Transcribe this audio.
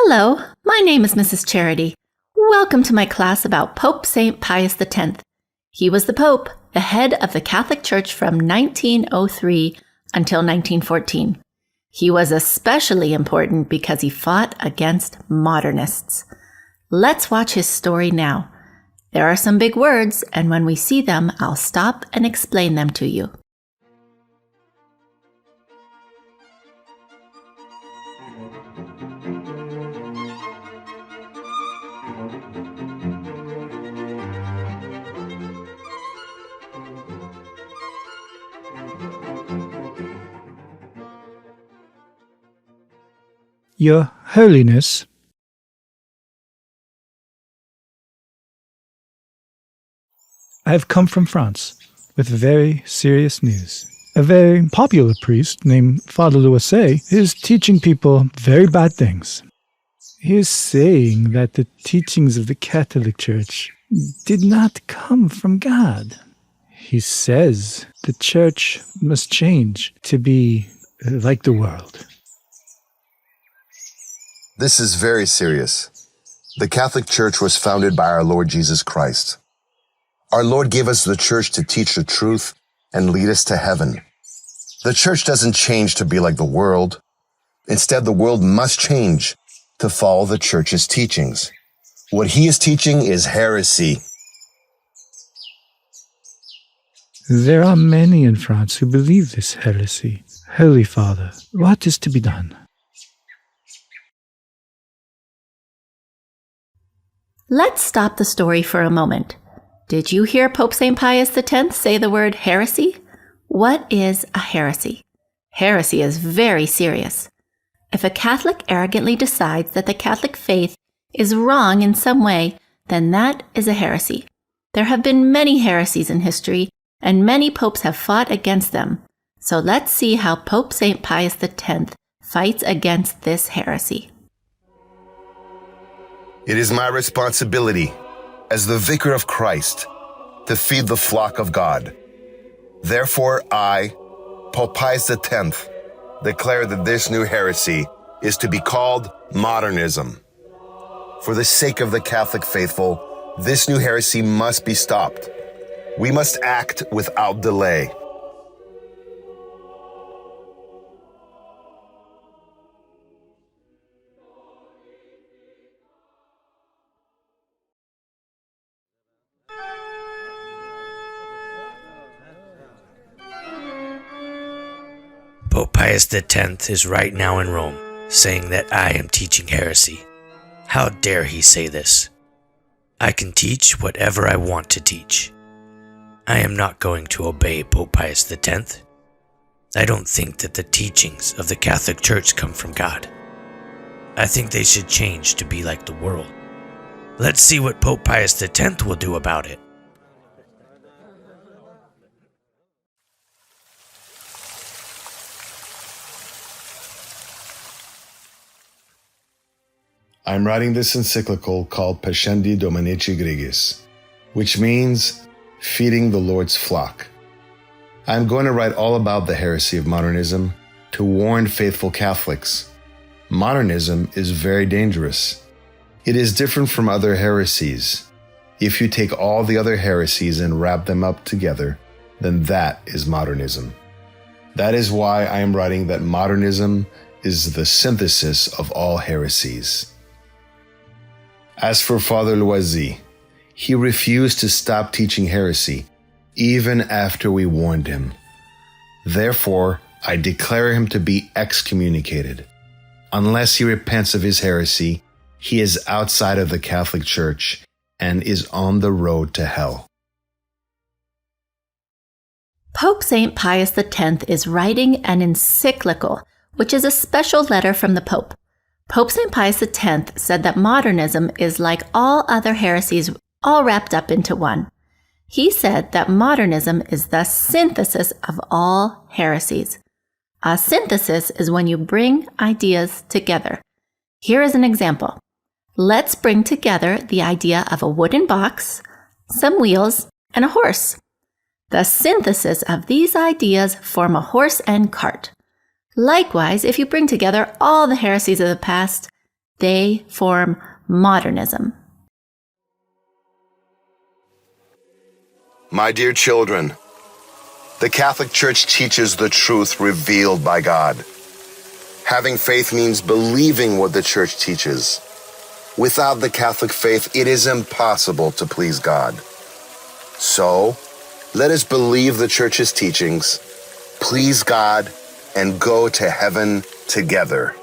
Hello, my name is Mrs. Charity. Welcome to my class about Pope St. Pius X. He was the Pope, the head of the Catholic Church from 1903 until 1914. He was especially important because he fought against modernists. Let's watch his story now. There are some big words, and when we see them, I'll stop and explain them to you. Your Holiness, I have come from France with very serious news. A very popular priest named Father Luase is teaching people very bad things. He is saying that the teachings of the Catholic Church did not come from God. He says the Church must change to be like the world. This is very serious. The Catholic Church was founded by our Lord Jesus Christ. Our Lord gave us the Church to teach the truth and lead us to heaven. The Church doesn't change to be like the world. Instead, the world must change to follow the Church's teachings. What he is teaching is heresy. There are many in France who believe this heresy. Holy Father, what is to be done? Let's stop the story for a moment. Did you hear Pope St. Pius X say the word heresy? What is a heresy? Heresy is very serious. If a Catholic arrogantly decides that the Catholic faith is wrong in some way, then that is a heresy. There have been many heresies in history, and many popes have fought against them. So let's see how Pope St. Pius X fights against this heresy. It is my responsibility as the Vicar of Christ to feed the flock of God. Therefore, I, Pope Pius X, declare that this new heresy is to be called Modernism. For the sake of the Catholic faithful, this new heresy must be stopped. We must act without delay. Pope Pius X is right now in Rome, saying that I am teaching heresy. How dare he say this? I can teach whatever I want to teach. I am not going to obey Pope Pius X. I don't think that the teachings of the Catholic Church come from God. I think they should change to be like the world. Let's see what Pope Pius X will do about it. I'm writing this encyclical called Pascendi Dominici Gregis, which means feeding the Lord's flock. I'm going to write all about the heresy of modernism to warn faithful Catholics. Modernism is very dangerous. It is different from other heresies. If you take all the other heresies and wrap them up together, then that is modernism. That is why I am writing that modernism is the synthesis of all heresies. As for Father Luase, he refused to stop teaching heresy, even after we warned him. Therefore, I declare him to be excommunicated. Unless he repents of his heresy, he is outside of the Catholic Church and is on the road to hell. Pope St. Pius X is writing an encyclical, which is a special letter from the Pope. Pope St. Pius X said that modernism is like all other heresies all wrapped up into one. He said that modernism is the synthesis of all heresies. A synthesis is when you bring ideas together. Here is an example. Let's bring together the idea of a wooden box, some wheels, and a horse. The synthesis of these ideas form a horse and cart. Likewise, if you bring together all the heresies of the past, They form modernism. My dear children, the Catholic Church teaches the truth revealed by God. Having faith means believing what the Church teaches. Without the Catholic faith, it is impossible to please God. So, let us believe the Church's teachings, please God, and go to heaven together.